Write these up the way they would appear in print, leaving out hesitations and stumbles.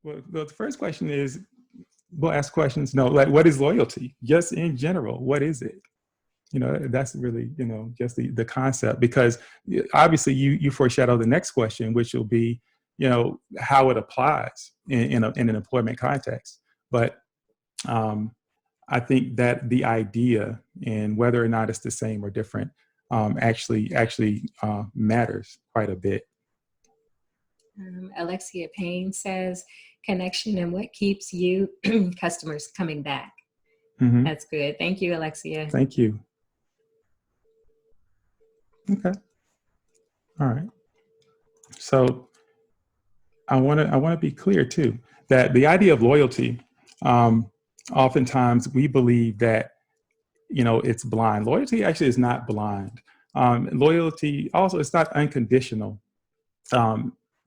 Well, the first question is, we'll ask questions. No, like, what is loyalty? Just in general, what is it? That's really, just the concept, because obviously you foreshadow the next question, which will be, how it applies in an employment context. But I think that the idea and whether or not it's the same or different actually matters quite a bit. Alexia Payne says, connection and what keeps you customers coming back. Mm-hmm. That's good. Thank you, Alexia. Thank you. Okay. All right. So I want to be clear too, that the idea of loyalty, oftentimes we believe that, it's blind. Loyalty actually is not blind. Loyalty also, it's not unconditional.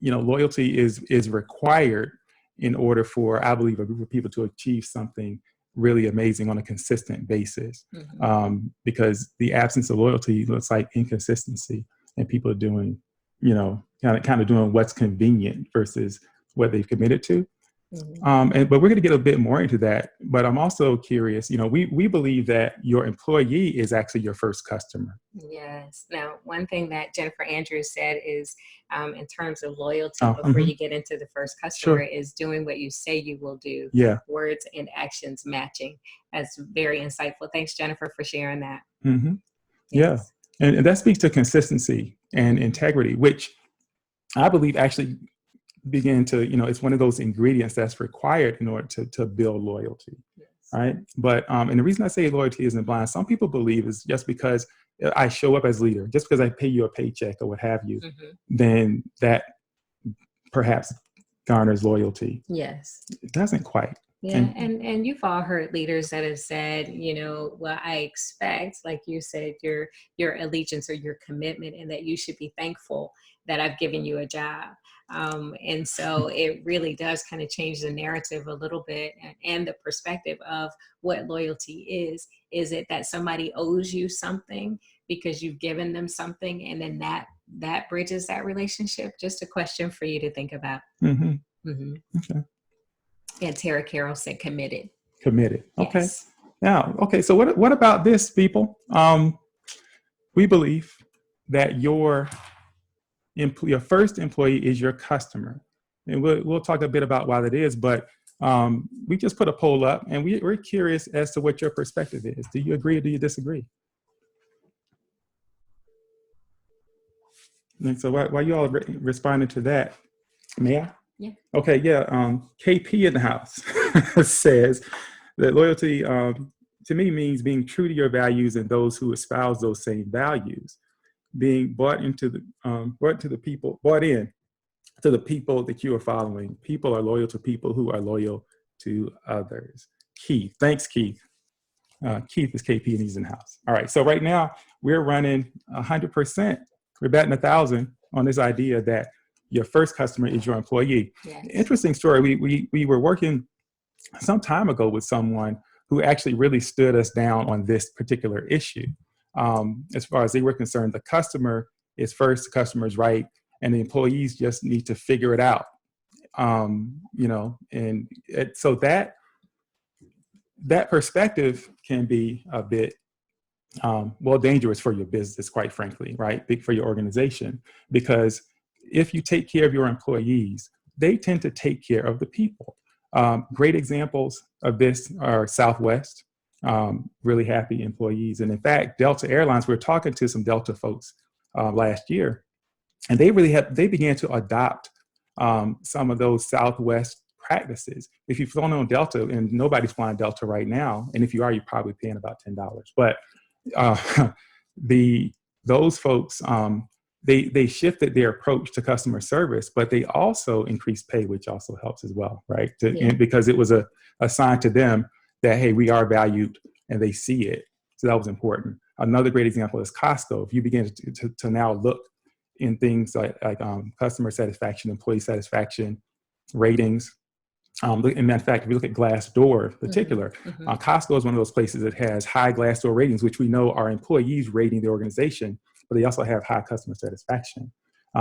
Loyalty is required in order for, I believe, a group of people to achieve something really amazing on a consistent basis. Mm-hmm. Because the absence of loyalty looks like inconsistency, and people are doing, kind of doing what's convenient versus what they've committed to. Mm-hmm. But we're going to get a bit more into that. But I'm also curious, we believe that your employee is actually your first customer. Yes. Now, one thing that Jennifer Andrews said is, in terms of loyalty, before you get into the first customer, is doing what you say you will do. Yeah. Words and actions matching. That's very insightful. Thanks, Jennifer, for sharing that. Mm-hmm. Yes. Yeah. And that speaks to consistency and integrity, which I believe actually begin to, it's one of those ingredients that's required in order to build loyalty. Yes. Right. But, and the reason I say loyalty isn't blind, some people believe is just because I show up as leader, just because I pay you a paycheck or what have you, mm-hmm. then that perhaps garners loyalty. Yes. It doesn't quite. Yeah. And you've all heard leaders that have said, well, I expect, like you said, your allegiance or your commitment, and that you should be thankful that I've given you a job. And so it really does kind of change the narrative a little bit, and the perspective of what loyalty is. Is it that somebody owes you something because you've given them something, and then that bridges that relationship? Just a question for you to think about. Mm-hmm. Mm-hmm. Okay. And Tara Carroll said committed. Committed. Okay. Yes. Now, okay. So what about this, people? We believe that your first employee is your customer, and we'll talk a bit about why that is. But we just put a poll up, and we're curious as to what your perspective is. Do you agree or do you disagree? And so while you all responding to that, may I? Yeah. Okay. Yeah. KP in the house says that loyalty to me means being true to your values and those who espouse those same values. Being bought in to the people that you are following. People are loyal to people who are loyal to others. Keith, thanks, Keith. Keith is KP and he's in the house. All right, so right now we're running 100%. We're batting 1,000 on this idea that your first customer is your employee. Yes. Interesting story. We were working some time ago with someone who actually really stood us down on this particular issue. As far as they were concerned, the customer is first, the customer is right, and the employees just need to figure it out. So that perspective can be a bit, dangerous for your business, quite frankly, right? Big for your organization, because if you take care of your employees, they tend to take care of the people. Great examples of this are Southwest. Really happy employees. And in fact, Delta Airlines, we were talking to some Delta folks last year, and they began to adopt some of those Southwest practices. If you've flown on Delta, and nobody's flying Delta right now, and if you are, you're probably paying about $10. But those folks, they shifted their approach to customer service, but they also increased pay, which also helps as well, right? Because it was a sign to them that, hey, we are valued, and they see it. So that was important. Another great example is Costco. If you begin to now look in things like customer satisfaction, employee satisfaction, ratings. In fact, if you look at Glassdoor in particular, mm-hmm. Costco is one of those places that has high Glassdoor ratings, which we know are employees rating the organization, but they also have high customer satisfaction,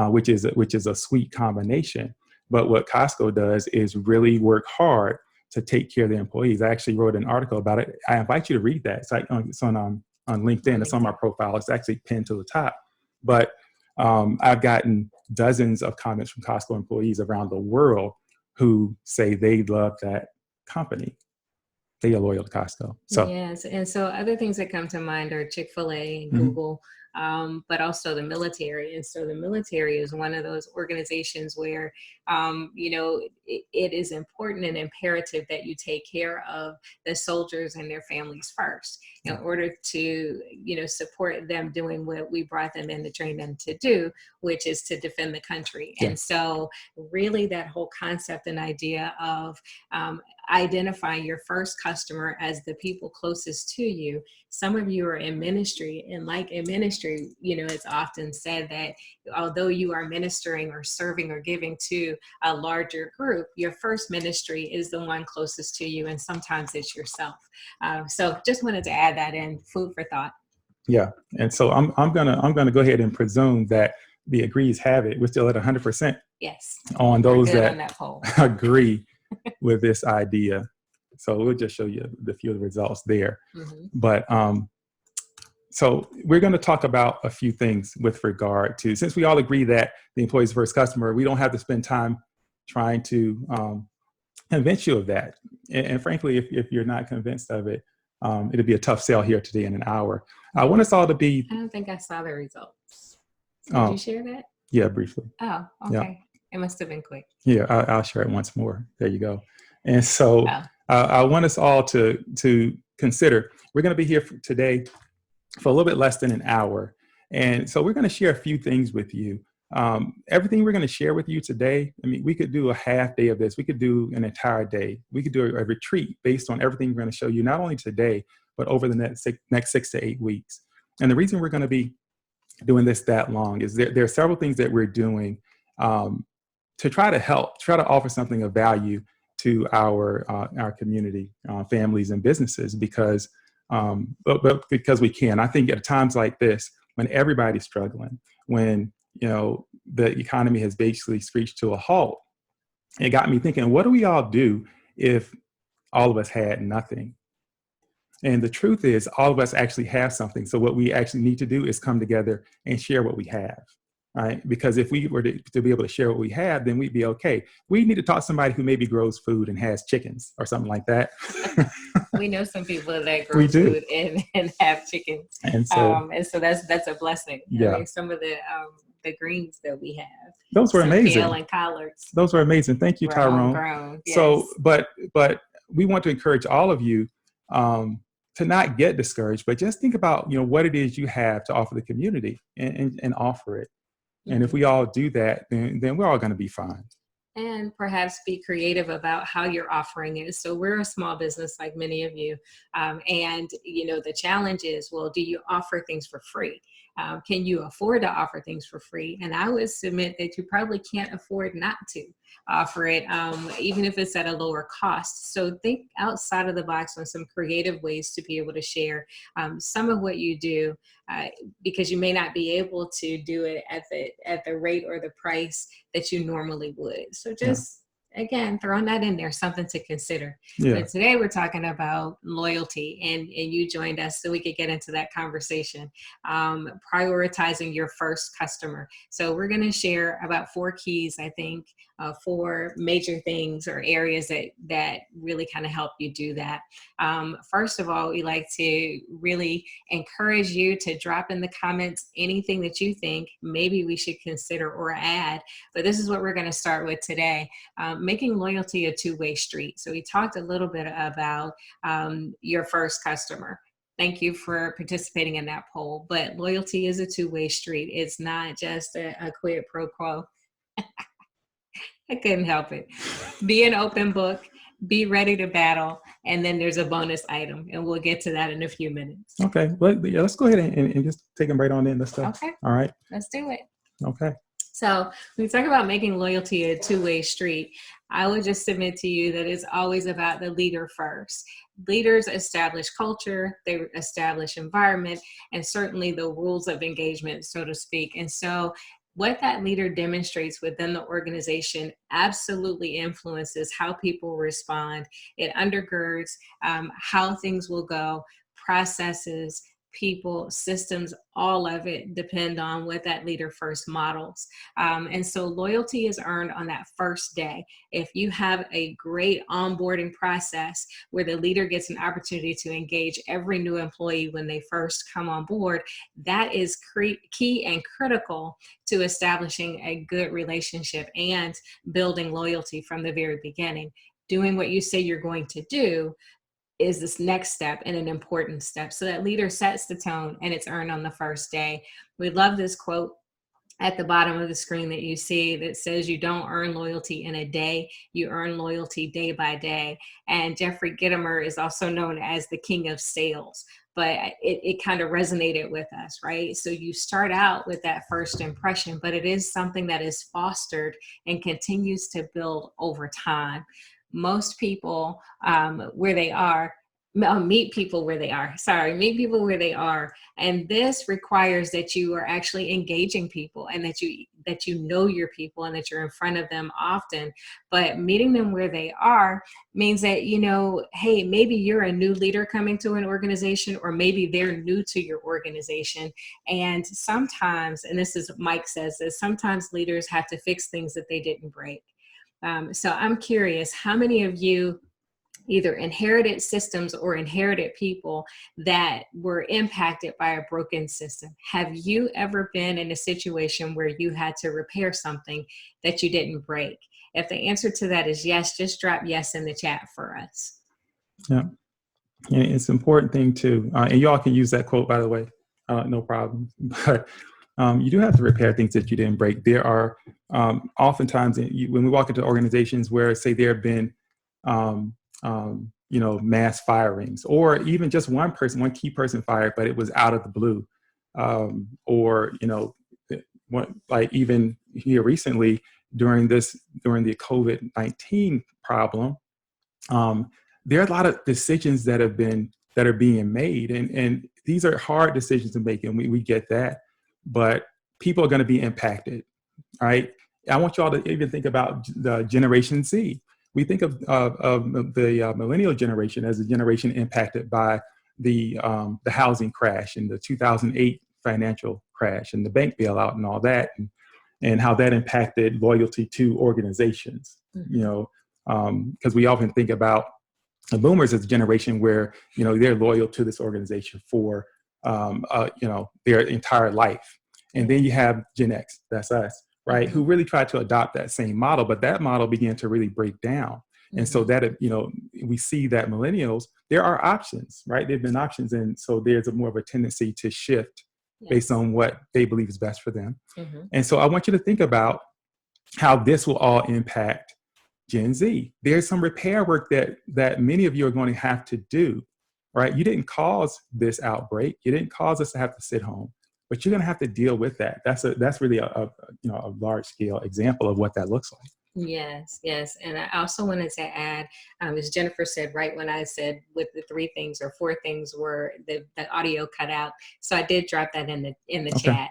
which is a sweet combination. But what Costco does is really work hard to take care of the employees. I actually wrote an article about it. I invite you to read that. It's on LinkedIn. It's on my profile. It's actually pinned to the top. But I've gotten dozens of comments from Costco employees around the world who say they love that company. They are loyal to Costco. So yes, and so other things that come to mind are Chick-fil-A and mhm, Google, but also the military. And so the military is one of those organizations where, it is important and imperative that you take care of the soldiers and their families first in yeah, order to, support them doing what we brought them in to train them to do, which is to defend the country. yeah, And so really that whole concept and idea of identifying your first customer as the people closest to you. Some of you are in ministry, and like in ministry, it's often said that although you are ministering or serving or giving to a larger group, your first ministry is the one closest to you, and sometimes it's yourself. So just wanted to add that in, food for thought. yeah. And so I'm gonna go ahead and presume that the agrees have it. We're still at 100% Yes, on we're those good on that that poll. agree with this idea. So we'll just show you the few of the results there. Mm-hmm. But so we're going to talk about a few things with regard to, since we all agree that the employee's first customer, we don't have to spend time trying to convince you of that. And frankly, if you're not convinced of it, it'll be a tough sell here today in an hour. I want us all to be, I don't think I saw the results. Did you oh, share that? yeah, briefly. Oh, Yeah. okay. It must have been quick. Yeah, I'll share it once more. There you go. And so Oh, I want us all to consider, we're going to be here today for a little bit less than an hour. And so we're going to share a few things with you. Everything we're going to share with you today, I mean, we could do a half day of this. We could do an entire day. We could do a retreat based on everything we're going to show you, not only today, but over the next 6 to 8 weeks. And the reason we're going to be doing this that long is there are several things that we're doing to try to help, try to offer something of value to our community, families, and businesses, because but because we can. I think at times like this, when everybody's struggling, when the economy has basically screeched to a halt, it got me thinking, what do we all do if all of us had nothing? And the truth is, all of us actually have something. So what we actually need to do is come together and share what we have, right? Because if we were to be able to share what we have, then we'd be okay. We need to talk to somebody who maybe grows food and has chickens or something like that. we know some people that We grow do. food and have chickens, And so, and so that's a blessing. I yeah, mean, some of the greens that we have, those were some kale amazing. and collards, Those were amazing. Thank you, were Tyrone. homegrown. So, Yes. but we want to encourage all of you to not get discouraged, but just think about what it is you have to offer the community, and offer it. And if Mm-hmm. we all do that, then we're all going to be fine. And perhaps be creative about how your offering is. So we're a small business, like many of you, and the challenge is, well, do you offer things for free? Can you afford to offer things for free? And I would submit that you probably can't afford not to offer it, even if it's at a lower cost. So think outside of the box on some creative ways to be able to share some of what you do, uh, because you may not be able to do it at the rate or the price that you normally would. So Yeah. just again, throwing that in there, something to consider. Yeah. But today we're talking about loyalty, and you joined us so we could get into that conversation. Prioritizing your first customer. So we're going to share about 4 keys, I think, 4 major things or areas that really kind of help you do that. First of all, we like to really encourage you to drop in the comments anything that you think maybe we should consider or add. But this is what we're going to start with today. Making loyalty a two-way street. So we talked a little bit about your first customer. Thank you for participating in that poll. But loyalty is a two-way street. It's not just a quid pro quo. I couldn't help it. Be an open book. Be ready to battle. And then there's a bonus item. And we'll get to that in a few minutes. Okay. Well, yeah, let's go ahead and just take them right on in. Let's stuff. Okay. All right. Let's do it. Okay. So when we talk about making loyalty a two-way street, I would just submit to you that it's always about the leader first. Leaders establish culture, they establish environment, and certainly the rules of engagement, so to speak. And so what that leader demonstrates within the organization absolutely influences how people respond. It undergirds how things will go, processes, people, systems, all of it depend on what that leader first models. And so loyalty is earned on that first day. If you have a great onboarding process where the leader gets an opportunity to engage every new employee when they first come on board, that is key and critical to establishing a good relationship and building loyalty from the very beginning. Doing what you say you're going to do is this next step and an important step. So that leader sets the tone and it's earned on the first day. We love this quote at the bottom of the screen that you see that says you don't earn loyalty in a day, you earn loyalty day by day. And Jeffrey Gitomer is also known as the king of sales, but it kind of resonated with us, right? So you start out with that first impression, but it is something that is fostered and continues to build over time. Most people where they are meet people where they are. Sorry, meet people where they are, and this requires that you are actually engaging people and that you know your people and that you're in front of them often. But meeting them where they are means that, you know, hey, maybe you're a new leader coming to an organization, or maybe they're new to your organization. And sometimes, and this is Mike says this, sometimes leaders have to fix things that they didn't break. So I'm curious, how many of you either inherited systems or inherited people that were impacted by a broken system? Have you ever been in a situation where you had to repair something that you didn't break? If the answer to that is yes, just drop yes in the chat for us. Yeah. And it's an important thing too. And y'all can use that quote, by the way, no problem. But you do have to repair things that you didn't break. There are oftentimes when we walk into organizations where, say, there have been, mass firings, or even just one key person fired, but it was out of the blue, or like even here recently during the COVID-19 problem. There are a lot of decisions that are being made, and these are hard decisions to make, and we get that, but people are going to be impacted, right? I want you all to even think about the Generation Z. We think of the millennial generation as a generation impacted by the housing crash and the 2008 financial crash and the bank bailout and all that, and how that impacted loyalty to organizations. Because we often think about the boomers as a generation where they're loyal to this organization for their entire life, and then you have Gen X, that's us, right, who really tried to adopt that same model, but that model began to really break down. And so that we see that millennials, there are options, right? There've been options, and so there's more of a tendency to shift based on what they believe is best for them. And so I want you to think about how this will all impact Gen Z. There's some repair work that many of you are going to have to do, right? You didn't cause this outbreak. You didn't cause us to have to sit home, but you're going to have to deal with that. That's really a large scale example of what that looks like. Yes. And I also wanted to add, as Jennifer said, right when I said with the 3 things or 4 things were the audio cut out. So I did drop that in the chat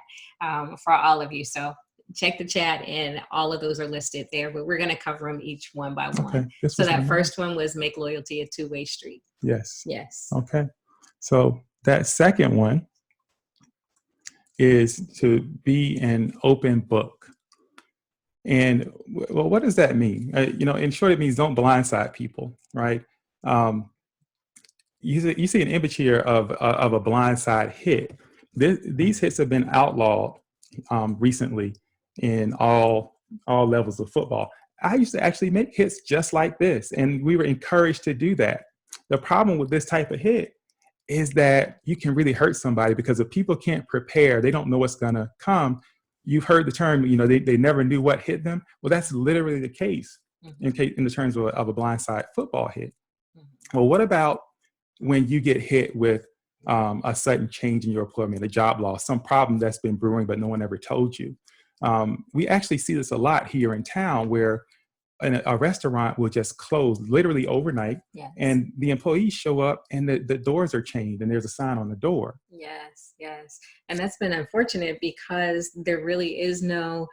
for all of you. So check the chat and all of those are listed there, but we're going to cover them each one by one. So that first one was make loyalty a 2-way street. Yes. Yes. Okay. So that second one is to be an open book. And well, what does that mean? In short, it means don't blindside people, right? You see an image here of a blindside hit. These hits have been outlawed recently in all levels of football. I used to actually make hits just like this, and we were encouraged to do that. The problem with this type of hit is that you can really hurt somebody, because if people can't prepare, they don't know what's going to come. You've heard the term, they never knew what hit them. Well, that's literally the case in the terms of a blindside football hit. Well, what about when you get hit with a sudden change in your employment, a job loss, some problem that's been brewing but no one ever told you? We actually see this a lot here in town, where a restaurant will just close literally overnight, Yes. and the employees show up and the doors are chained and there's a sign on the door. Yes, yes. And that's been unfortunate because there really is no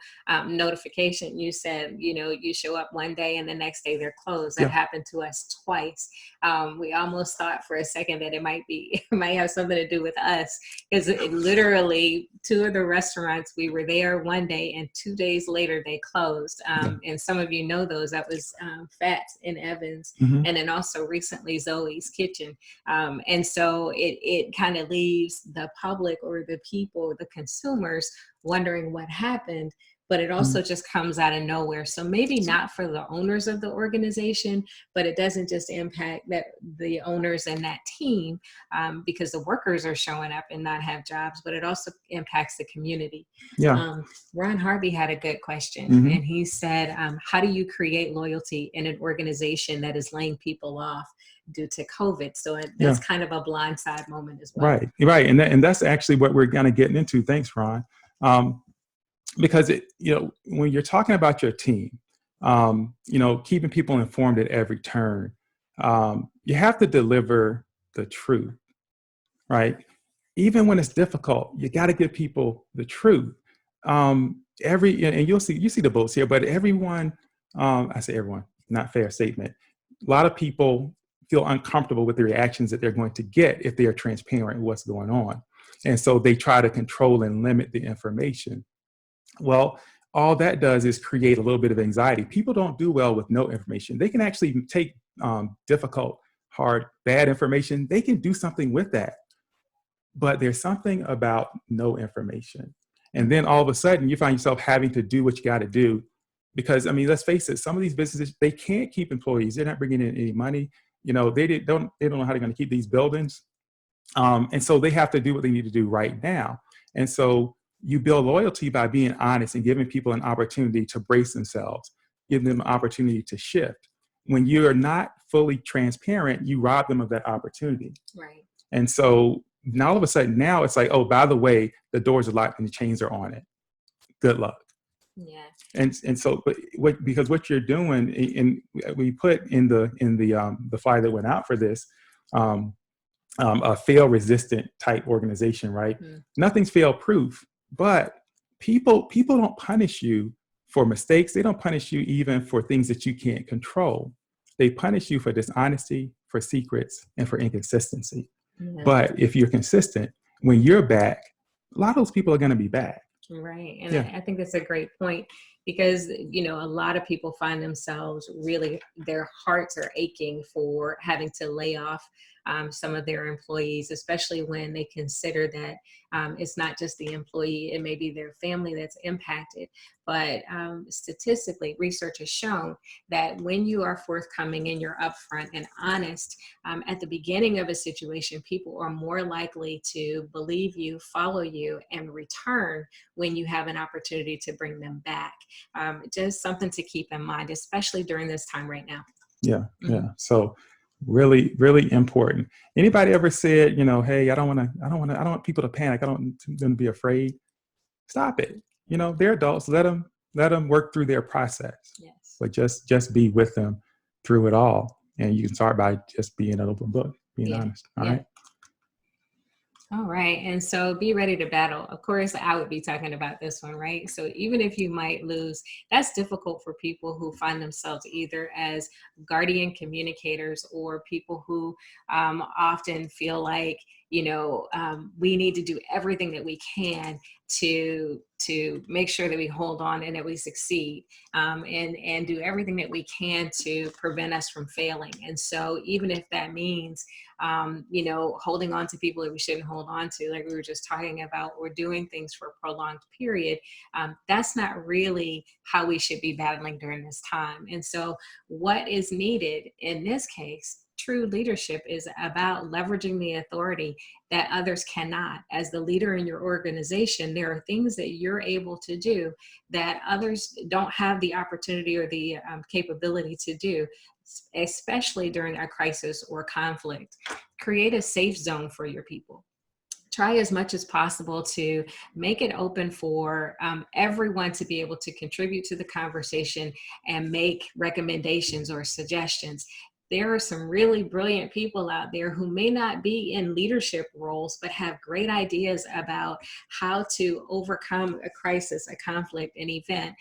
notification. You said, you show up one day and the next day they're closed. That Yeah. happened to us twice. We almost thought for a second that it might be, it might have something to do with us, because it literally, two of the restaurants, we were there one day and 2 days later they closed. Yeah. And some of you know those. That was Fats in Evans, Hmm. and then also recently Zoe's Kitchen. And so it kind of leaves the public or the people, the consumers, wondering what happened. But it Hmm. also just comes out of nowhere. So maybe not for the owners of the organization, but it doesn't just impact that the owners and that team, because the workers are showing up and not have jobs, but it also impacts the community. Yeah. Um, Ron Harvey had a good question, Hmm. and he said, how do you create loyalty in an organization that is laying people off due to COVID? So Yeah. that's kind of a blindside moment as well. Right. Right. And that's actually what we're kind of getting into. Thanks, Ron. Um, because when you're talking about your team, keeping people informed at every turn, you have to deliver the truth, right? Even when it's difficult, you got to give people the truth. And you see the votes here, but everyone, I say everyone, not fair statement. A lot of people feel uncomfortable with the reactions that they're going to get if they are transparent with what's going on. And so they try to control and limit the information. Well, all that does is create a little bit of anxiety. People don't do well with no information. They can actually take difficult, hard, bad information. They can do something with that. But there's something about no information. And then all of a sudden you find yourself having to do what you got to do. Because, I mean, let's face it, some of these businesses, they can't keep employees. They're not bringing in any money. They don't know how they're going to keep these buildings. And so they have to do what they need to do right now. And so you build loyalty by being honest and giving people an opportunity to brace themselves, give them an opportunity to shift. When you're not fully transparent, you rob them of that opportunity. Right. And so now all of a sudden, now it's like, oh, by the way, the doors are locked and the chains are on it. Good luck. Yeah. And so, because what you're doing, and we put in the flyer that went out for this, a fail-resistant type organization, right? Mm. Nothing's fail-proof, but people don't punish you for mistakes. They don't punish you even for things that you can't control. They punish you for dishonesty, for secrets, and for inconsistency. Yeah. But if you're consistent, when you're back, a lot of those people are going to be back. Right. And Yeah. I think that's a great point, because, a lot of people find themselves really, their hearts are aching for having to lay off some of their employees, especially when they consider that it's not just the employee, it may be their family that's impacted. But statistically, research has shown that when you are forthcoming and you're upfront and honest at the beginning of a situation, people are more likely to believe you, follow you, and return when you have an opportunity to bring them back. Just something to keep in mind, especially during this time right now. Yeah. Mm-hmm. Yeah. So really, really important. Anybody ever said, hey, I don't want people to panic. I don't want them to be afraid. Stop it. They're adults. Let them work through their process. Yes. But just be with them through it all. And you can start by just being an open book, being honest. All right. All right. And so be ready to battle. Of course, I would be talking about this one, right? So even if you might lose, that's difficult for people who find themselves either as guardian communicators or people who often feel like, we need to do everything that we can to make sure that we hold on and that we succeed, and do everything that we can to prevent us from failing. And so even if that means holding on to people that we shouldn't hold on to, like we were just talking about, or doing things for a prolonged period, that's not really how we should be battling during this time. And so what is needed in this case, true leadership, is about leveraging the authority that others cannot. As the leader in your organization, there are things that you're able to do that others don't have the opportunity or the capability to do, especially during a crisis or conflict. Create a safe zone for your people. try as much as possible to make it open for everyone to be able to contribute to the conversation and make recommendations or suggestions. There are some really brilliant people out there who may not be in leadership roles, but have great ideas about how to overcome a crisis, a conflict, an event,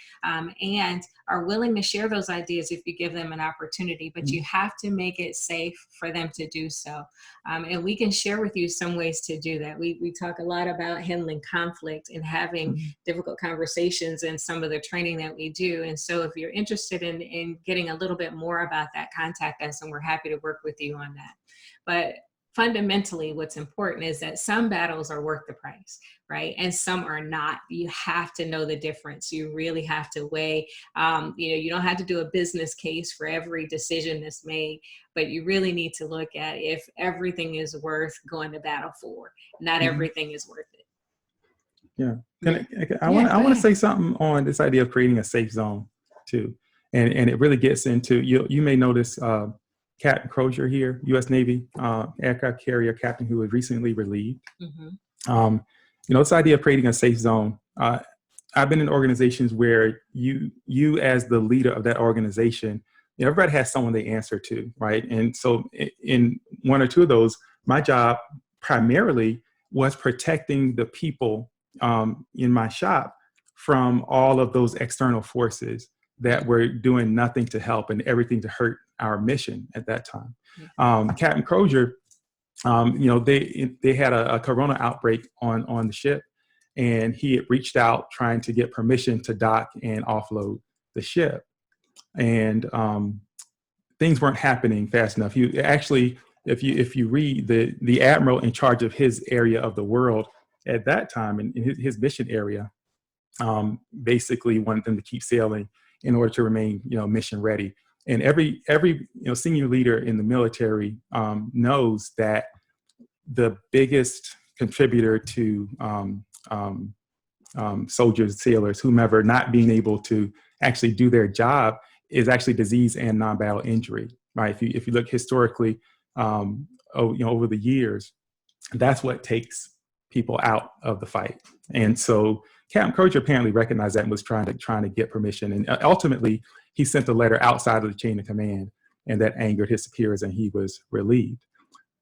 and are willing to share those ideas if you give them an opportunity. But you have to make it safe for them to do so. And we can share with you some ways to do that. We talk a lot about handling conflict and having difficult conversations in some of the training that we do. And so if you're interested in getting a little bit more about that, contact us and we're happy to work with you on that. But fundamentally, what's important is that some battles are worth the price, right? And some are not. You have to know the difference. You really have to weigh, you don't have to do a business case for every decision that's made, but you really need to look at if everything is worth going to battle for. Not everything is worth it. I want to say something on this idea of creating a safe zone too. And it really gets into, you may notice Captain Crozier here, U.S. Navy aircraft carrier captain who was recently relieved. This idea of creating a safe zone. I've been in organizations where you as the leader of that organization, everybody has someone they answer to, right? And so in one or two of those, my job primarily was protecting the people in my shop from all of those external forces that were doing nothing to help and everything to hurt our mission at that time. Captain Crozier, they had a corona outbreak on the ship, and he had reached out trying to get permission to dock and offload the ship. And things weren't happening fast enough. You actually, if you read the admiral in charge of his area of the world at that time, in his mission area, basically wanted them to keep sailing in order to remain, mission ready. And every senior leader in the military knows that the biggest contributor to soldiers, sailors, whomever, not being able to actually do their job is actually disease and non-battle injury, right? If you look historically, over the years, that's what takes people out of the fight. And so Captain Crozier apparently recognized that and was trying to get permission. And ultimately, he sent a letter outside of the chain of command, and that angered his superiors, and he was relieved.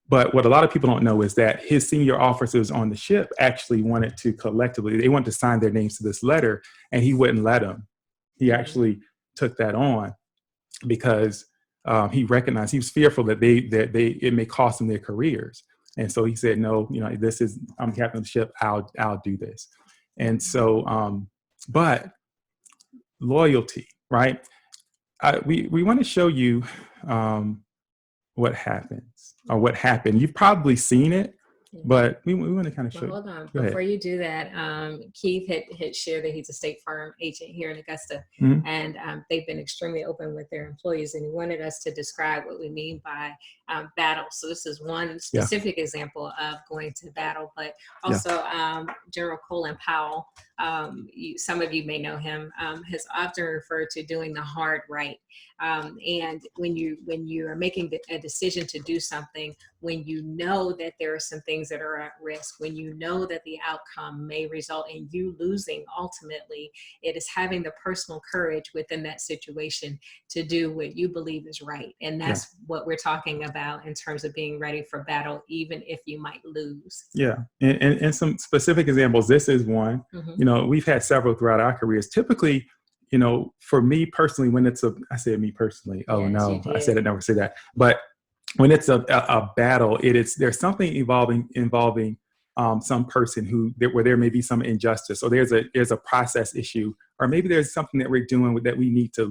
But what a lot of people don't know is that his senior officers on the ship actually wanted to they wanted to sign their names to this letter, and he wouldn't let them. He actually took that on because he recognized, he was fearful that it may cost them their careers. And so he said, no, I'm captain of the ship, I'll do this. And so, but loyalty, right? We want to show you what happens or what happened. You've probably seen it, but we want to kind of show. Hold on, before you do that, Keith had shared that he's a State Farm agent here in Augusta, and they've been extremely open with their employees, and he wanted us to describe what we mean by battle. So this is one specific example of going to battle, but also General Colin Powell, some of you may know him, has often referred to doing the hard right. And when you are making a decision to do something, when you know that there are some things that are at risk, when you know that the outcome may result in you losing ultimately, it is having the personal courage within that situation to do what you believe is right. And that's what we're talking about in terms of being ready for battle, even if you might lose. Yeah. And some specific examples. This is one. We've had several throughout our careers. Typically, for me personally, when I said me personally, I said it, never say that. But when it's a battle, there's something involving some person where there may be some injustice, or there's a process issue, or maybe there's something that we're doing that we need to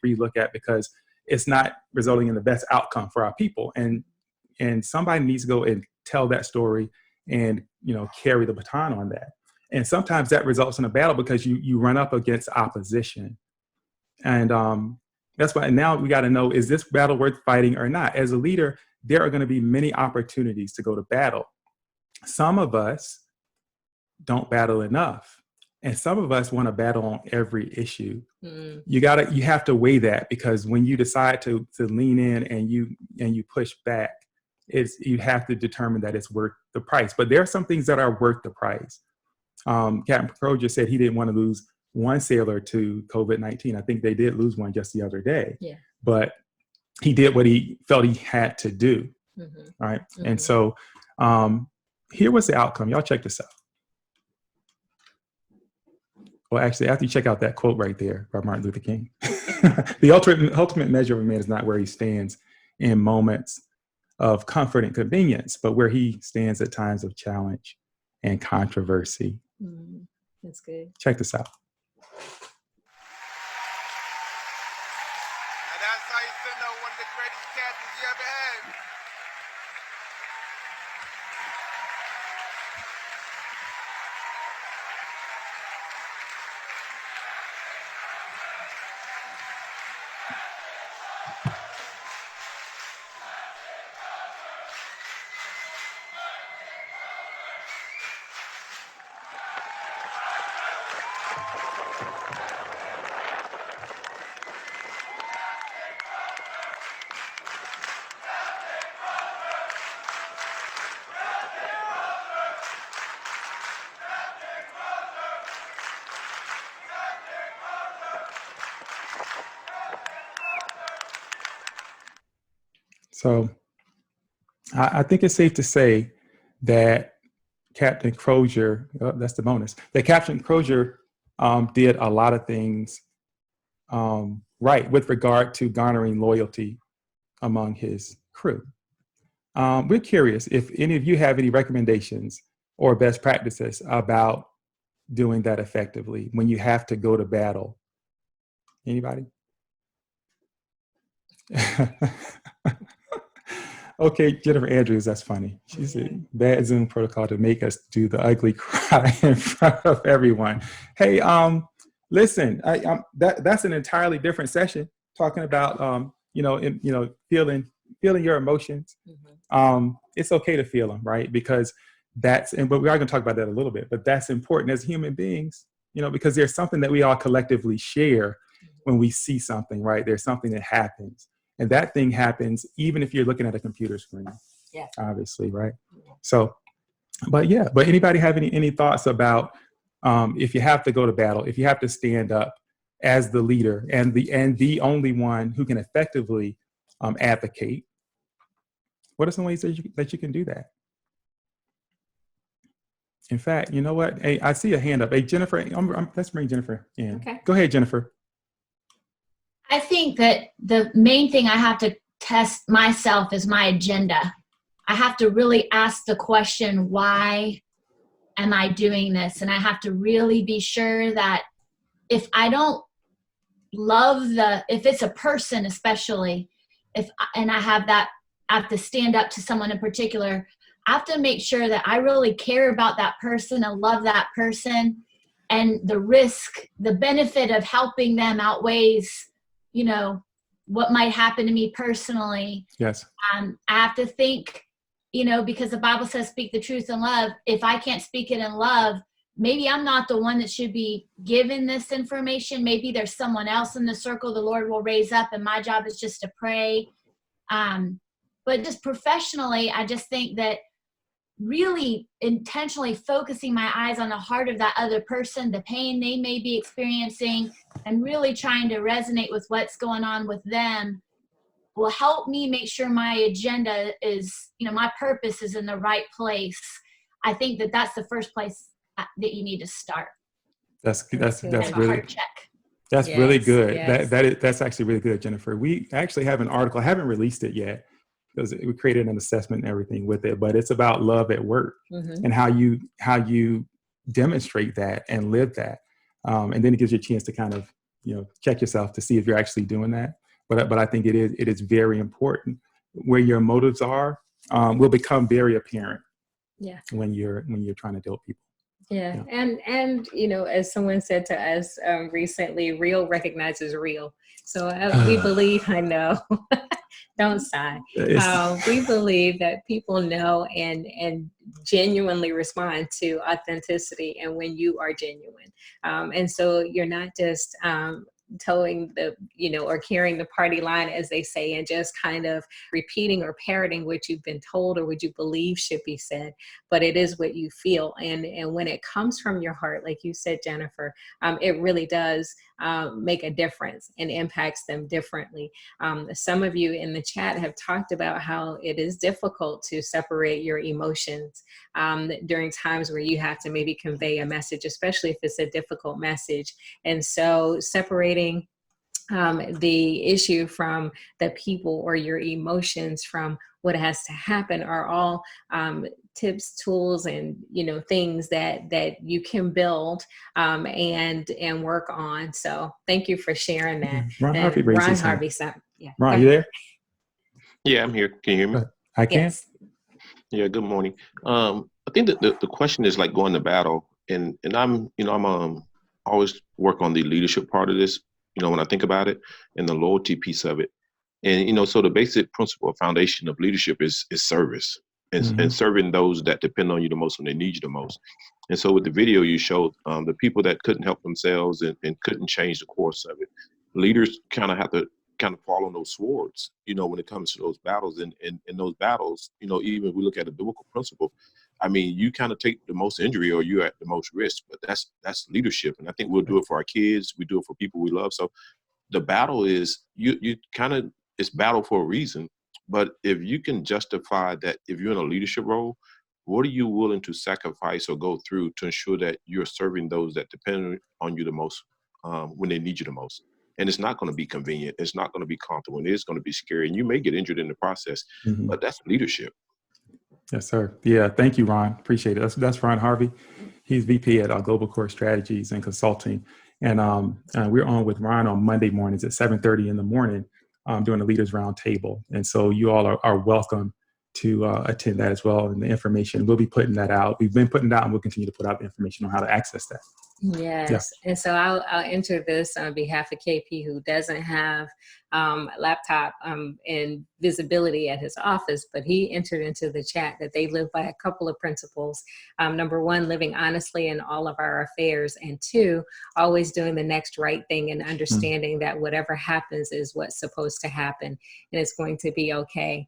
relook at because it's not resulting in the best outcome for our people. And somebody needs to go and tell that story and, carry the baton on that. And sometimes that results in a battle because you run up against opposition. And that's why now we got to know, is this battle worth fighting or not? As a leader, there are going to be many opportunities to go to battle. Some of us don't battle enough. And some of us want to battle on every issue. You have to weigh that, because when you decide to lean in and you push back, you have to determine that it's worth the price, but there are some things that are worth the price. Captain Crozier said he didn't want to lose one sailor to COVID-19. I think they did lose one just the other day, but he did what he felt he had to do. Right. And so here was the outcome. Y'all check this out. Well, actually, after you check out that quote right there by Martin Luther King, the ultimate measure of a man is not where he stands in moments of comfort and convenience, but where he stands at times of challenge and controversy. That's good. Check this out. And that's how you send out one of the greatest captains you ever had. So I think it's safe to say that Captain Crozier, that's the bonus, that Captain Crozier did a lot of things right with regard to garnering loyalty among his crew. We're curious if any of you have any recommendations or best practices about doing that effectively when you have to go to battle. Anybody? Okay, Jennifer Andrews, that's funny. She said, bad Zoom protocol to make us do the ugly cry in front of everyone. Hey, listen, that's an entirely different session, talking about, feeling your emotions. It's okay to feel them, right? Because but we are going to talk about that a little bit, but that's important as human beings, because there's something that we all collectively share when we see something, right? There's something that happens. And that thing happens even if you're looking at a computer screen, obviously, right? So, but anybody have any thoughts about if you have to go to battle, if you have to stand up as the leader and the only one who can effectively advocate, what are some ways that you can do that? In fact, you know what? Hey, I see a hand up. Hey, Jennifer, let's bring Jennifer in. Okay. Go ahead, Jennifer. I think that the main thing I have to test myself is my agenda. I have to really ask the question, why am I doing this? And I have to really be sure that if I don't love if it's a person especially, and I have to stand up to someone in particular, I have to make sure that I really care about that person and love that person, and the benefit of helping them outweighs what might happen to me personally. Yes. I have to think, because the Bible says speak the truth in love. If I can't speak it in love, maybe I'm not the one that should be given this information. Maybe there's someone else in the circle the Lord will raise up, and my job is just to pray. But just professionally, I just think that really intentionally focusing my eyes on the heart of that other person, the pain they may be experiencing, and really trying to resonate with what's going on with them will help me make sure my agenda is, my purpose is in the right place. I think that that's the first place that you need to start. That's kind of really, a heart check. That's really good. Yes. That's actually really good, Jennifer. We actually have an article. I haven't released it yet because we created an assessment and everything with it, but it's about love at work and how you demonstrate that and live that. And then it gives you a chance to kind of, check yourself to see if you're actually doing that. But I think it is very important. Where your motives are will become very apparent. When you're trying to deal with people. Yeah. And as someone said to us recently, real recognizes real. So we believe, I know, don't sigh. We believe that people know and genuinely respond to authenticity and when you are genuine. And so you're not just towing the, or carrying the party line, as they say, and just kind of repeating or parroting what you've been told or what you believe should be said, but it is what you feel. And when it comes from your heart, like you said, Jennifer, it really does make a difference and impacts them differently. Some of you in the chat have talked about how it is difficult to separate your emotions during times where you have to maybe convey a message, especially if it's a difficult message. And so separating the issue from the people or your emotions from what has to happen are all tips, tools, and things that you can build and work on. So thank you for sharing that. Ron And Harvey raised Ron his hand. Harvey, yeah. Ron, you there? Yeah, I'm here. Can you hear me? I can. Yes. Yeah, good morning. I think that the question is like going to battle, and I'm always work on the leadership part of this, when I think about it, and the loyalty piece of it. And so the basic principle or foundation of leadership is service, and serving those that depend on you the most when they need you the most. And so with the video you showed, the people that couldn't help themselves and couldn't change the course of it, leaders kind of have to kind of fall on those swords, when it comes to those battles. And in those battles, even if we look at a biblical principle, I mean, you kind of take the most injury or you're at the most risk, but that's leadership. And I think we'll do it for our kids. We do it for people we love. So the battle is you kind of, it's battle for a reason. But if you can justify that, if you're in a leadership role, what are you willing to sacrifice or go through to ensure that you're serving those that depend on you the most when they need you the most? And it's not going to be convenient. It's not going to be comfortable. And it's going to be scary. And you may get injured in the process, but that's leadership. Yes, sir. Yeah. Thank you, Ron. Appreciate it. That's Ron Harvey. He's VP at Global Core Strategies and Consulting. And we're on with Ron on Monday mornings at 7:30 in the morning doing the Leaders Roundtable. And so you all are welcome to attend that as well. And the information, we'll be putting that out. We've been putting it out and we'll continue to put out the information on how to access that. Yes. Yeah. And so I'll enter this on behalf of KP, who doesn't have a laptop and visibility at his office, but he entered into the chat that they live by a couple of principles. Number one, living honestly in all of our affairs. And two, always doing the next right thing and understanding that whatever happens is what's supposed to happen and it's going to be okay.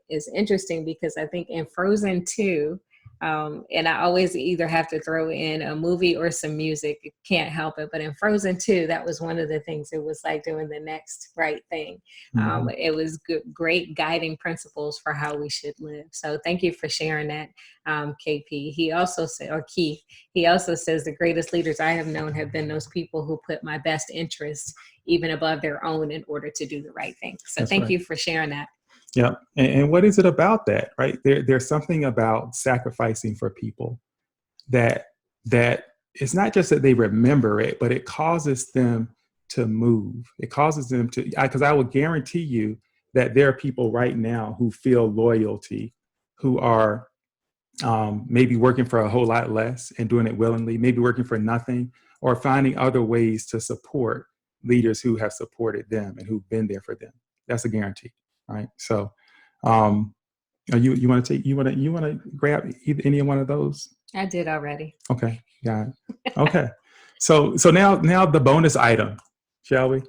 It's interesting because I think in Frozen 2, and I always either have to throw in a movie or some music. Can't help it. But in Frozen 2, that was one of the things. It was like doing the next right thing. It was great guiding principles for how we should live. So thank you for sharing that, KP. He also said, or Keith, he also says the greatest leaders I have known have been those people who put my best interests even above their own in order to do the right thing. So thank you for sharing that. Yeah. And what is it about that, right? There's something about sacrificing for people that it's not just that they remember it, but it causes them to move. It causes them to, because I will guarantee you that there are people right now who feel loyalty, who are maybe working for a whole lot less and doing it willingly, maybe working for nothing, or finding other ways to support leaders who have supported them and who've been there for them. That's a guarantee. Right. So, you want to grab any one of those? I did already. Okay. Got it. Okay. So now the bonus item, shall we?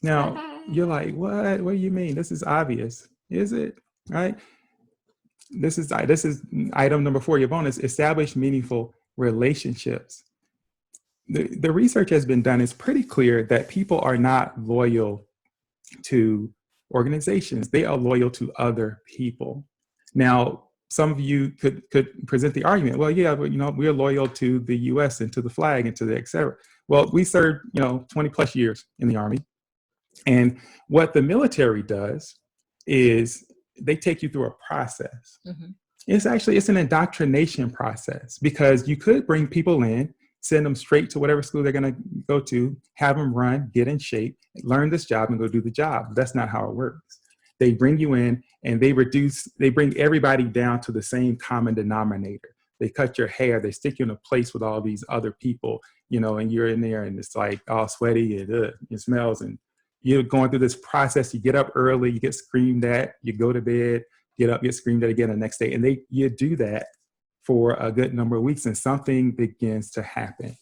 Now you're like, what? What do you mean? This is obvious. Is it? Right. This is item number 4, your bonus: establish meaningful relationships. The research has been done. It's pretty clear that people are not loyal to organizations. They are loyal to other people. Now, some of you could present the argument, well, yeah, but we're loyal to the US and to the flag and to the et cetera. Well, we served, 20 plus years in the Army. And what the military does is they take you through a process. It's an indoctrination process, because you could bring people in, send them straight to whatever school they're going to go to, have them run, get in shape, learn this job, and go do the job. That's not how it works. They bring you in and they bring everybody down to the same common denominator. They cut your hair, they stick you in a place with all these other people, and you're in there and it's like all sweaty and it smells, and you're going through this process. You get up early, you get screamed at, you go to bed, get up, get screamed at again the next day. And you do that for a good number of weeks, and something begins to happen.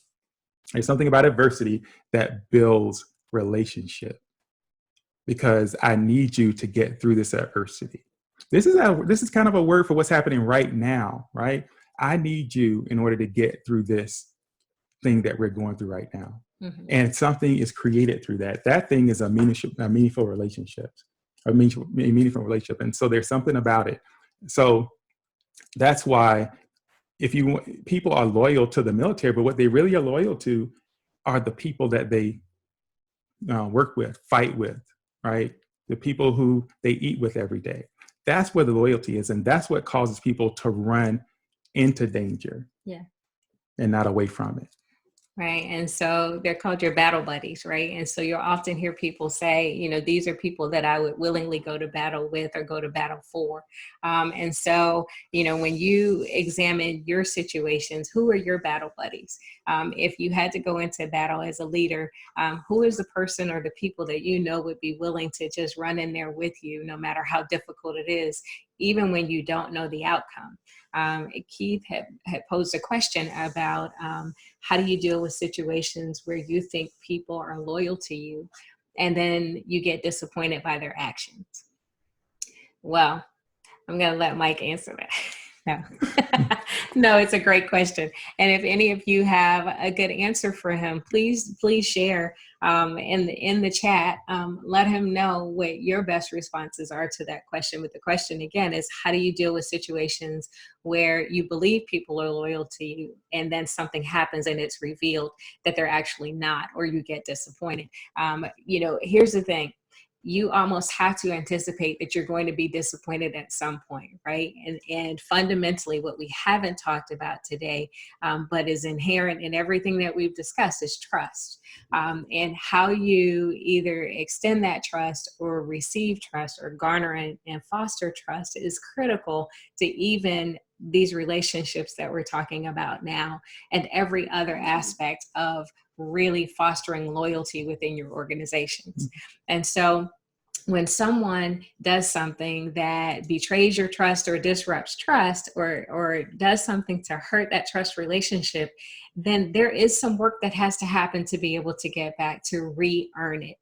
There's something about adversity that builds relationship, because I need you to get through this adversity. This is kind of a word for what's happening right now, right? I need you in order to get through this thing that we're going through right now. Mm-hmm. And something is created through that. That thing is a meaningful relationship, a meaningful relationship. And so there's something about it. So that's why people are loyal to the military, but what they really are loyal to are the people that they work with, fight with, right? The people who they eat with every day. That's where the loyalty is. And that's what causes people to run into danger. Yeah. And not away from it. Right. And so they're called your battle buddies, right? And so you'll often hear people say, you know, these are people that I would willingly go to battle with or go to battle for. And so, you know, when you examine your situations, who are your battle buddies? If you had to go into battle as a leader, who is the person or the people that you know would be willing to just run in there with you, no matter how difficult it is, even when you don't know the outcome? Keith had posed a question about how do you deal with situations where you think people are loyal to you and then you get disappointed by their actions? Well, I'm going to let Mike answer that. No. No, it's a great question. And if any of you have a good answer for him, please share in the chat. Let him know what your best responses are to that question. But the question again is, how do you deal with situations where you believe people are loyal to you and then something happens and it's revealed that they're actually not, or you get disappointed? You know, here's the thing. You almost have to anticipate that you're going to be disappointed at some point, right? And fundamentally, what we haven't talked about today, but is inherent in everything that we've discussed, is trust. And how you either extend that trust or receive trust or garner and foster trust is critical to even these relationships that we're talking about now, and every other aspect of really fostering loyalty within your organizations. And so when someone does something that betrays your trust or disrupts trust, or does something to hurt that trust relationship, then there is some work that has to happen to be able to get back to re-earn it.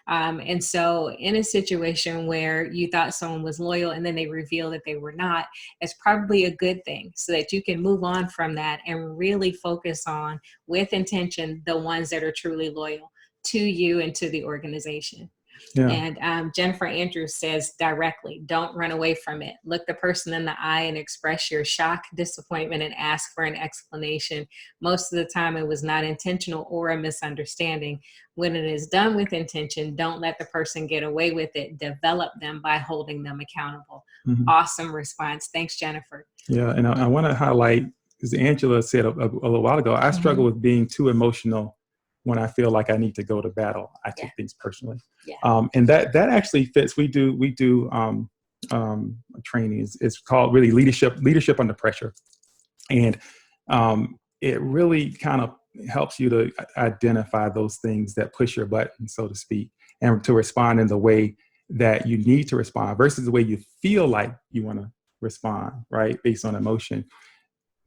And so in a situation where you thought someone was loyal and then they reveal that they were not, it's probably a good thing so that you can move on from that and really focus on, with intention, the ones that are truly loyal to you and to the organization. Yeah. And Jennifer Andrews says directly, don't run away from it. Look the person in the eye and express your shock, disappointment, and ask for an explanation. Most of the time it was not intentional or a misunderstanding. When it is done with intention, don't let the person get away with it. Develop them by holding them accountable. Mm-hmm. Awesome response. Thanks, Jennifer. Yeah, and I want to highlight, because Angela said a little while ago, I struggle with being too emotional when I feel like I need to go to battle. I take things personally. Yeah. And that actually fits. We do training. It's called really leadership under pressure. And it really kind of helps you to identify those things that push your button, so to speak, and to respond in the way that you need to respond versus the way you feel like you want to respond, right? Based on emotion.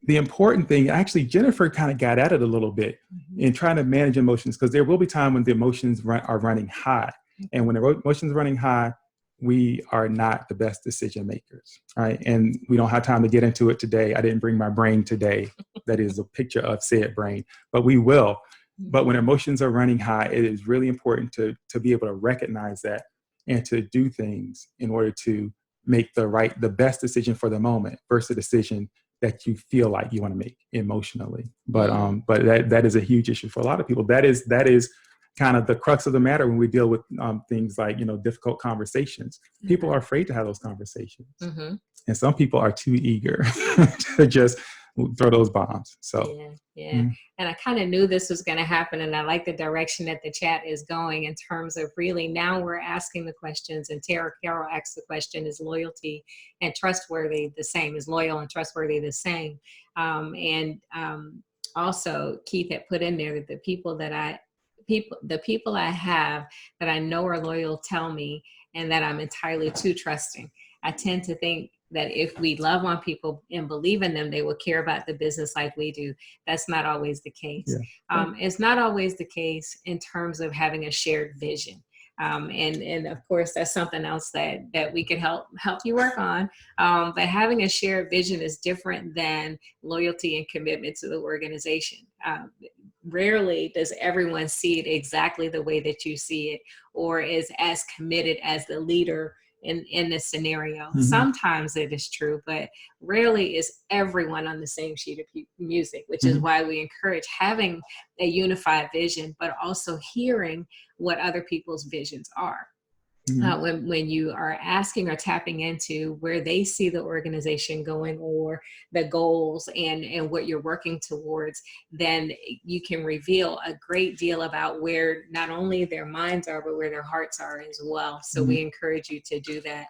The important thing, actually, Jennifer kind of got at it a little bit in trying to manage emotions, because there will be time when the emotions are running high. And when the emotions are running high, we are not the best decision makers, right? And we don't have time to get into it today. I didn't bring my brain today. That is a picture of said brain, but we will. But when emotions are running high, it is really important to be able to recognize that and to do things in order to make the best decision for the moment versus a decision that you feel like you want to make emotionally. But that is a huge issue for a lot of people. That is kind of the crux of the matter when we deal with things like, difficult conversations. People are afraid to have those conversations. Mm-hmm. And some people are too eager to just throw those bombs. So yeah. Mm-hmm. And I kind of knew this was going to happen, and I like the direction that the chat is going in terms of really now we're asking the questions. And Tara Carroll asked the question: is loyalty and trustworthy the same? Is loyal and trustworthy the same? Also Keith had put in there that the people I have that I know are loyal tell me, and that I'm entirely too trusting. I tend to think that if we love on people and believe in them, they will care about the business like we do. That's not always the case. Yeah. It's not always the case in terms of having a shared vision. And of course, that's something else that we could help you work on. But having a shared vision is different than loyalty and commitment to the organization. Rarely does everyone see it exactly the way that you see it, or is as committed as the leader in this scenario. Mm-hmm. Sometimes it is true, but rarely is everyone on the same sheet of music, which Mm-hmm. is why we encourage having a unified vision, but also hearing what other people's visions are. Mm-hmm. When you are asking or tapping into where they see the organization going, or the goals and what you're working towards, then you can reveal a great deal about where not only their minds are, but where their hearts are as well. So we encourage you to do that.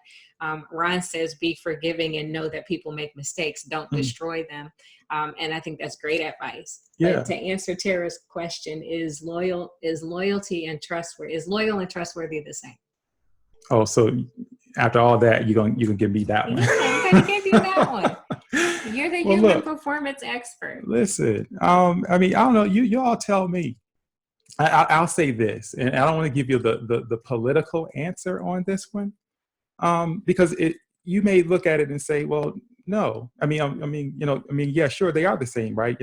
Ron says, be forgiving and know that people make mistakes. Don't destroy them. And I think that's great advice. Yeah. But to answer Tara's question, is loyal and trustworthy the same? Oh, so after all that, you're gonna give me that one. Yeah, I'm gonna give you that one. You're the human performance expert. Listen, I mean, I don't know. You all tell me. I'll say this, and I don't want to give you the political answer on this one, because you may look at it and say, well, no. I mean, yeah, sure, they are the same, right?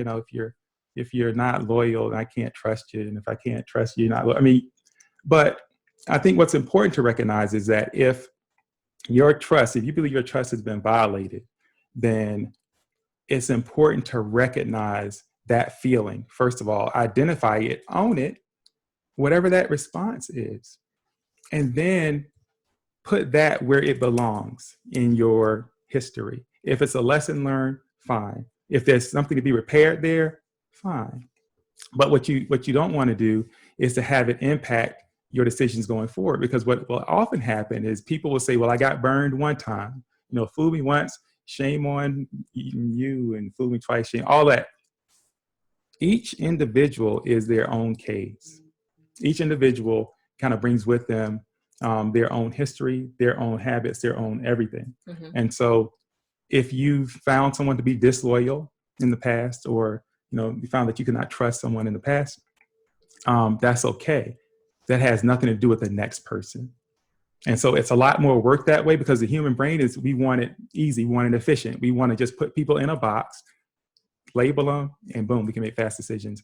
If you're not loyal, I can't trust you, and if I can't trust you, you're not loyal. I mean, but I think what's important to recognize is that if you believe your trust has been violated, then it's important to recognize that feeling. First of all, identify it, own it, whatever that response is, and then put that where it belongs in your history. If it's a lesson learned, fine. If there's something to be repaired there, fine. But what you don't want to do is to have it impact your decisions going forward, because what will often happen is people will say, well, I got burned one time, fool me once, shame on you, and fool me twice, shame, all that. Each individual is their own case. Each individual kind of brings with them their own history, their own habits, their own everything. Mm-hmm. And so if you've found someone to be disloyal in the past, or you found that you cannot trust someone in the past, that's okay. That has nothing to do with the next person. And so it's a lot more work that way, because the human brain we want it easy, we want it efficient. We want to just put people in a box, label them, and boom, we can make fast decisions.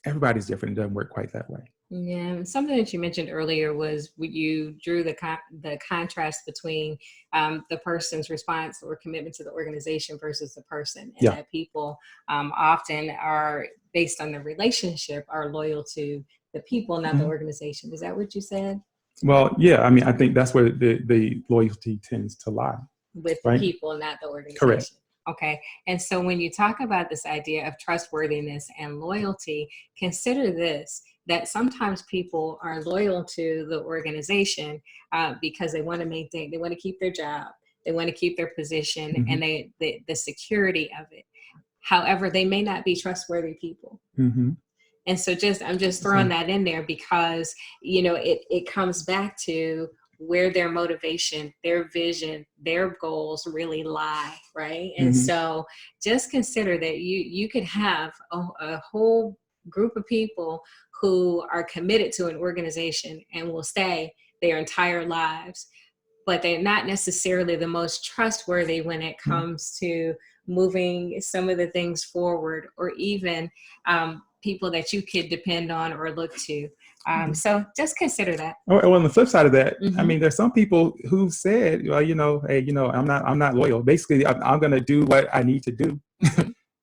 Everybody's different. It doesn't work quite that way. Yeah, something that you mentioned earlier was you drew the contrast between the person's response or commitment to the organization versus the person, and that people often are, based on the relationship, are loyal to the people, not the organization. Is that what you said? Well, yeah. I mean, I think that's where the loyalty tends to lie. With right? the people, not the organization. Correct. Okay. And so when you talk about this idea of trustworthiness and loyalty, consider this, that sometimes people are loyal to the organization because they want to keep their job, they want to keep their position, and the security of it. However, they may not be trustworthy people. Mm-hmm. And so I'm just throwing that in there because, it comes back to where their motivation, their vision, their goals really lie, right? And so just consider that you could have a whole group of people who are committed to an organization and will stay their entire lives, but they're not necessarily the most trustworthy when it comes to moving some of the things forward, or even people that you could depend on or look to. So just consider that. Well, on the flip side of that, I mean, there's some people who said, well, hey, I'm not loyal. Basically, I'm going to do what I need to do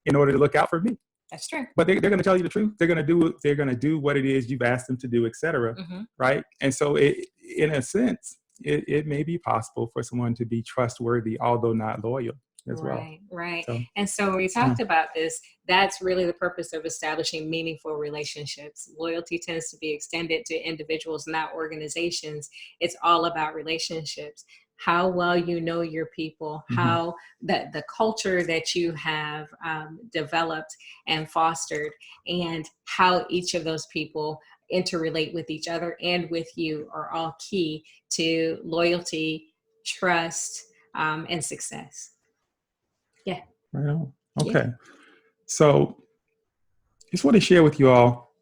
in order to look out for me. That's true. But they're going to tell you the truth. They're going to do what it is you've asked them to do, et cetera. Right. And so in a sense, it may be possible for someone to be trustworthy, although not loyal as well. Right. So, and so when we talked about this, that's really the purpose of establishing meaningful relationships. Loyalty tends to be extended to individuals, not organizations. It's all about relationships. How well you know your people, how the culture that you have developed and fostered, and how each of those people interrelate with each other and with you are all key to loyalty, trust, and success. Yeah. Right on. Okay. So just want to share with you all,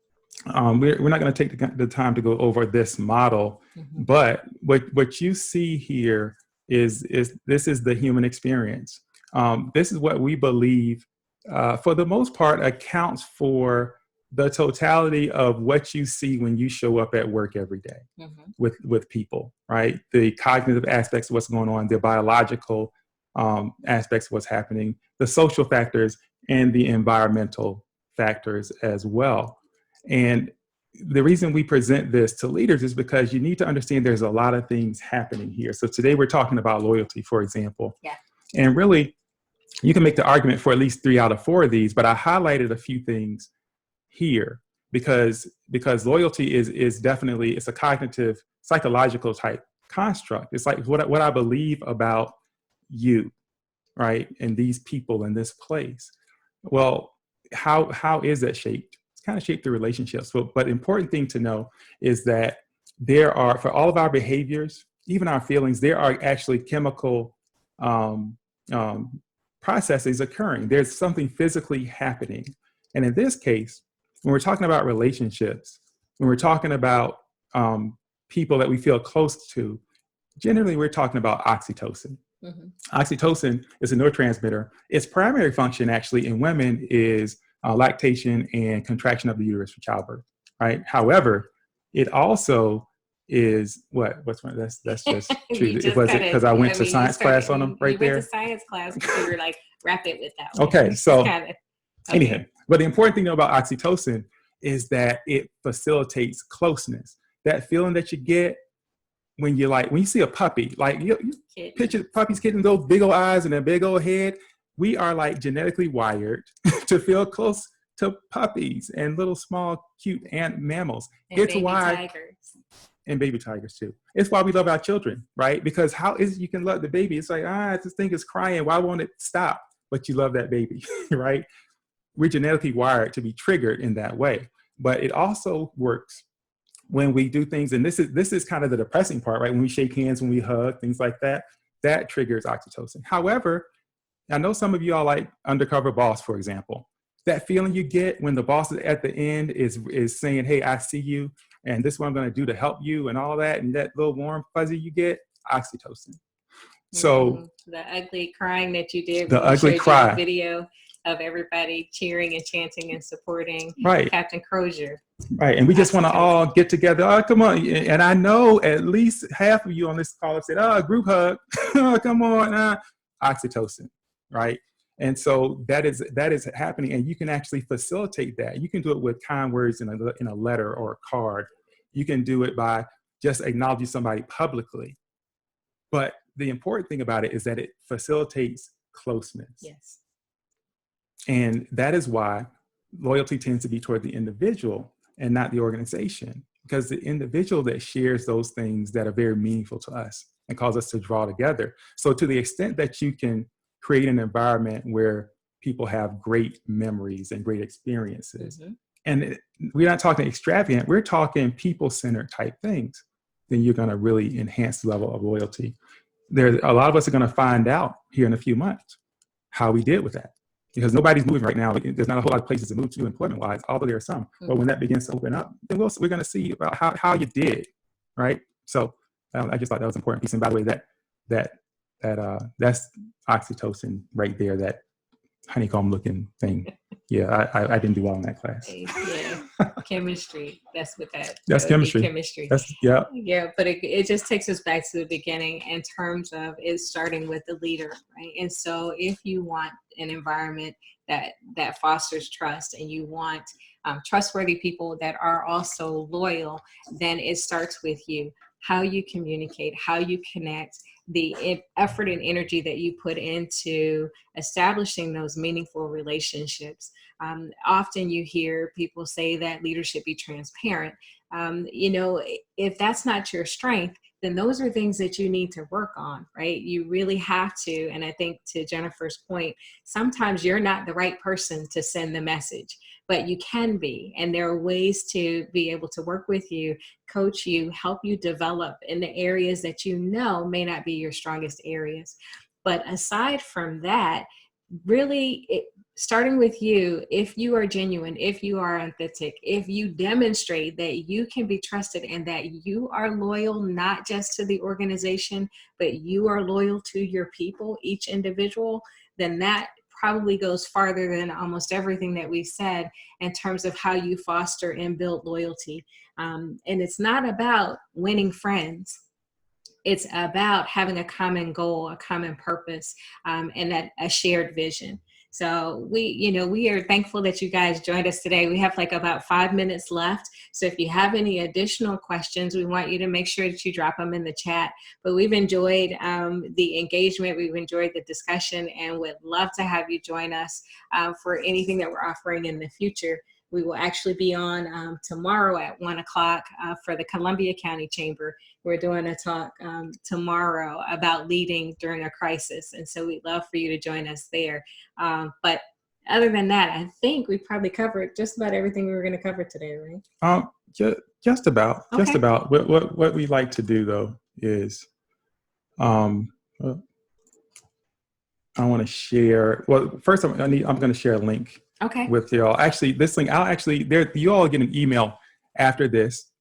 we're not going to take the time to go over this model, but what you see here is this is the human experience. This is what we believe, for the most part, accounts for the totality of what you see when you show up at work every day with people, right? The cognitive aspects of what's going on, the biological aspects of what's happening, the social factors, and the environmental factors as well. And the reason we present this to leaders is because you need to understand there's a lot of things happening here. So today we're talking about loyalty, for example. Yeah. And really, you can make the argument for at least 3 out of 4 of these, but I highlighted a few things here because loyalty is definitely, it's a cognitive, psychological type construct. It's like what I believe about you, right? And these people in this place. Well, how is that shaped? It's kind of shaped through relationships. But the important thing to know is that there are, for all of our behaviors, even our feelings, there are actually chemical processes occurring. There's something physically happening. And in this case, when we're talking about relationships, when we're talking about people that we feel close to, generally we're talking about oxytocin. Oxytocin is a neurotransmitter. Its primary function actually in women is lactation and contraction of the uterus for childbirth, right? However, it also is what's one that's just true. Was it because I went to science class on them right there? You went to science class because you were like, wrap it with that one. Okay, so Okay. Anyhow, but the important thing to know about oxytocin is that it facilitates closeness. That feeling that you get when you see a puppy, like you picture puppies, kittens, those big old eyes and a big old head. We are like genetically wired to feel close to puppies and little small cute mammals. And it's baby why tigers. And baby tigers too. It's why we love our children, right? Because how is you can love the baby? It's like, this thing is crying. Why won't it stop? But you love that baby, right? We're genetically wired to be triggered in that way. But it also works when we do things, and this is kind of the depressing part, right? When we shake hands, when we hug, things like that, that triggers oxytocin. However, I know some of you all like Undercover Boss, for example. That feeling you get when the boss is at the end is saying, hey, I see you, and this is what I'm going to do to help you, and all that, and that little warm fuzzy you get, oxytocin. So the ugly crying that you did, the ugly cry video of everybody cheering and chanting and supporting Captain Crozier. Right. And we just want to all get together. Oh, come on. And I know at least half of you on this call have said, group hug. Oh, come on. Oxytocin. Right. And so that is happening. And you can actually facilitate that. You can do it with kind words in a letter or a card. You can do it by just acknowledging somebody publicly. But the important thing about it is that it facilitates closeness. Yes. And that is why loyalty tends to be toward the individual and not the organization, because the individual that shares those things that are very meaningful to us and cause us to draw together. So to the extent that you can create an environment where people have great memories and great experiences, and we're not talking extravagant, we're talking people-centered type things, then you're going to really enhance the level of loyalty. There's a lot of us are going to find out here in a few months how we did with that. Because nobody's moving right now. There's not a whole lot of places to move to employment-wise, although there are some. But when that begins to open up, then we're going to see about how you did, right? So I just thought that was an important piece. And by the way, that's oxytocin right there, that honeycomb-looking thing. Yeah, I didn't do well in that class. Yeah, chemistry. That's what That's chemistry. Chemistry. Yeah. Yeah, but it just takes us back to the beginning in terms of it starting with the leader, right? And so if you want an environment that fosters trust, and you want trustworthy people that are also loyal, then it starts with you. How you communicate, how you connect, the effort and energy that you put into establishing those meaningful relationships. Often you hear people say that leaders should be transparent. If that's not your strength, then those are things that you need to work on, right? You really have to. And I think to Jennifer's point, sometimes you're not the right person to send the message, but you can be. And there are ways to be able to work with you, coach you, help you develop in the areas that you know may not be your strongest areas. But aside from that, really starting with you, if you are genuine, if you are authentic, if you demonstrate that you can be trusted and that you are loyal, not just to the organization, but you are loyal to your people, each individual, then that probably goes farther than almost everything that we've said in terms of how you foster and build loyalty. And it's not about winning friends. It's about having a common goal, a common purpose, and a shared vision. So we are thankful that you guys joined us today. We have like about 5 minutes left. So if you have any additional questions, we want you to make sure that you drop them in the chat. But we've enjoyed the engagement. We've enjoyed the discussion and would love to have you join us for anything that we're offering in the future. We will actually be on tomorrow at 1 o'clock for the Columbia County Chamber. We're doing a talk tomorrow about leading during a crisis. And so we'd love for you to join us there. But other than that, I think we probably covered just about everything we were going to cover today, right? Just about. Okay. Just about. What we like to do, though, is I want to share. Well, first, I'm going to share a link. Okay. With y'all. Actually, this link, you all get an email after this,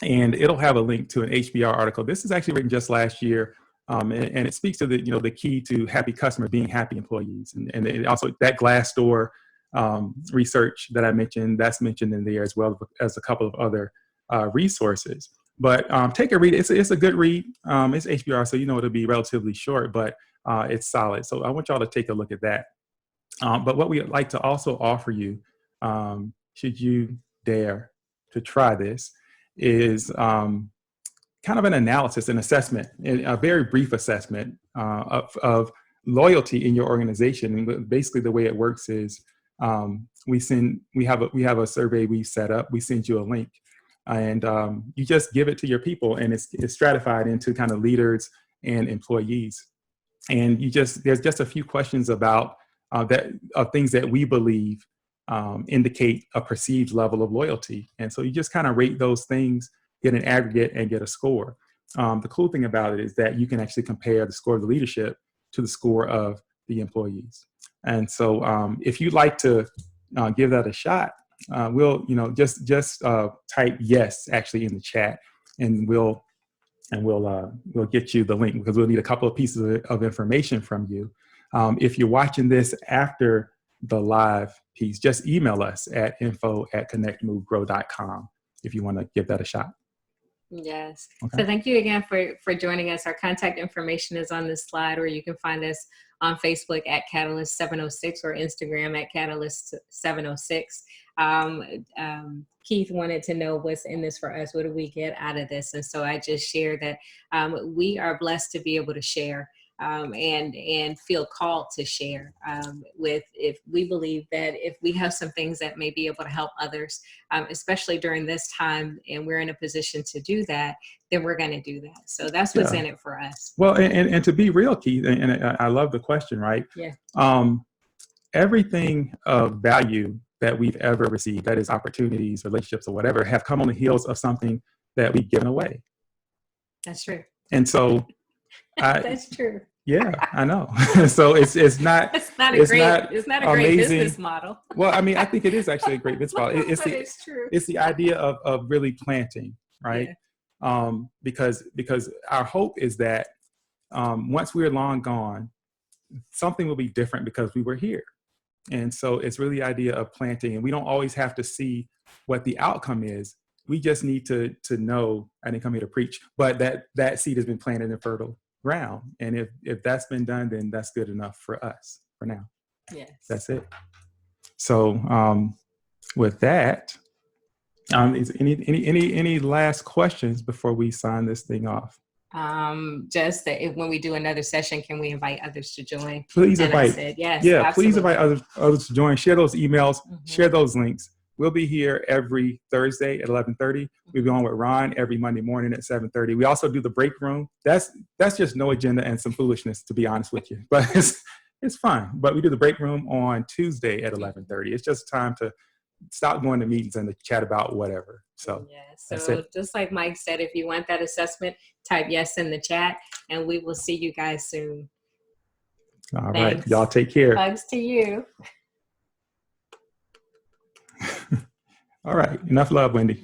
and it'll have a link to an HBR article. This is actually written just last year, and it speaks to the key to happy customers being happy employees, and it also that Glassdoor research that I mentioned, that's mentioned in there, as well as a couple of other resources. But take a read. It's a good read. It's HBR, so it'll be relatively short, but it's solid. So I want y'all to take a look at that. But what we'd like to also offer you, should you dare to try this, is kind of an analysis, an assessment, a very brief assessment of loyalty in your organization. And basically, the way it works is we have a survey we set up. We send you a link, and you just give it to your people, and it's stratified into kind of leaders and employees. And there's just a few questions about things that we believe indicate a perceived level of loyalty. And so you just kind of rate those things, get an aggregate, and get a score. The cool thing about it is that you can actually compare the score of the leadership to the score of the employees. And so if you'd like to give that a shot, we'll just type yes actually in the chat, and we'll get you the link, because we'll need a couple of pieces of information from you. If you're watching this after the live piece, just email us at info@connectmovegrow.com if you want to give that a shot. Yes. Okay. So thank you again for joining us. Our contact information is on this slide, or you can find us on Facebook at Catalyst 706 or Instagram at Catalyst 706. Keith wanted to know what's in this for us. What do we get out of this? And so I just shared that we are blessed to be able to share. And feel called to share if we believe that if we have some things that may be able to help others, especially during this time, and we're in a position to do that, then we're going to do that. So that's what's in it for us. Well, and to be real, Keith, and I love the question, right? Yeah. Everything of value that we've ever received, that is opportunities, relationships, or whatever, have come on the heels of something that we've given away. That's true. And so that's true. Yeah, I know. So it's not a great business model. Well, I mean, I think it is actually a great business model. It's true. It's the idea of really planting, right? Yeah. Because our hope is that once we're long gone, something will be different because we were here. And so it's really the idea of planting, and we don't always have to see what the outcome is. We just need to know. I didn't come here to preach, but that seed has been planted in fertile ground, and if that's been done, then that's good enough for us for now. Yes, that's it. So with that, is any last questions before we sign this thing off? Just that when we do another session, can we invite others to join? Please and invite. I said, yes, yeah, absolutely. Please invite others to join. Share those emails. Share those links. we'll be here every Thursday at 11:30. We'll be on with Ron every Monday morning at 7:30. We also do the break room. That's just no agenda and some foolishness, to be honest with you. But it's fun. But we do the break room on Tuesday at 11:30. It's just time to stop going to meetings and to chat about whatever. So yeah. that's So it. just like Mike said, if you want that assessment, type yes in the chat, and we will see you guys soon. All Thanks. right. Y'all take care. Hugs to you. All right. Enough love, Wendy.